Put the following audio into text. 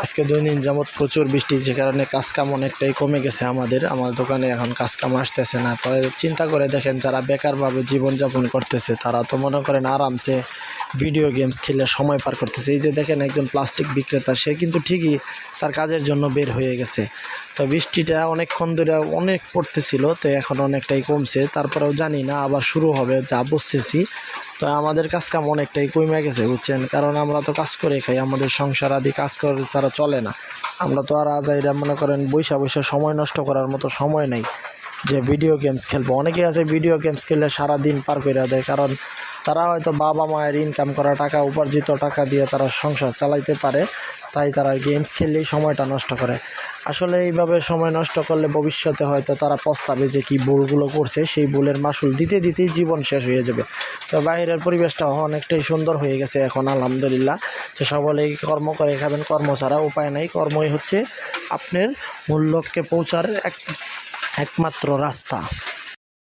আজকে 2 দিন যাবৎ প্রচুর বৃষ্টি, যে কারণে কাজকাম অনেকটাই কমে গেছে আমার দোকানে এখন কাজকাম আসতেছে না। তো চিন্তা করে দেখেন, যারা বেকারভাবে জীবনযাপন করতেছে তারা তো মনে করেন আরামসে ভিডিও গেমস খেলে সময় পার করতেছে। এই যে দেখেন একজন প্লাস্টিক বিক্রেতা, সে কিন্তু ঠিকই তার কাজের জন্য বের হয়ে গেছে। তো বৃষ্টিটা অনেকক্ষণ ধরে অনেক পড়তেছিল, তো এখন অনেকটাই কমছে, তারপরেও জানি না আবার শুরু হবে যা বুঝতেছি। তো আমাদের কাজকাম অনেকটাই কমে গেছে বুঝছেন, কারণ আমরা তো কাজ করে খাই, আমাদের সংসার আদি কাজ করে ছাড়া চলে না। আমরা তো আর আজাইরা মনে করেন বৈশা সময় নষ্ট করার মতো সময় নেই যে ভিডিও গেমস খেলবো। অনেকেই আছে ভিডিও গেমস খেললে সারা দিন পার করে দেয়, কারণ তারা হয়তো বাবা মায়ের ইনকাম করা টাকা, উপার্জিত টাকা দিয়ে তারা সংসার চালাইতে পারে, তাই তারা গেমস খেললেই সময়টা নষ্ট করে। আসলে এইভাবে সময় নষ্ট করলে ভবিষ্যতে হয়তো তারা পস্তাবে যে কী ভুলগুলো করছে, সেই ভুলের মাসুল দিতে দিতেই জীবন শেষ হয়ে যাবে। তো বাইরের পরিবেশটা অনেকটাই সুন্দর হয়ে গেছে এখন আলহামদুলিল্লাহ। যে সকলেই কর্ম করে খাবেন, কর্ম ছাড়া উপায় নাই। কর্মই হচ্ছে আপনার মূল লক্ষ্যে পৌঁছার একমাত্র রাস্তা।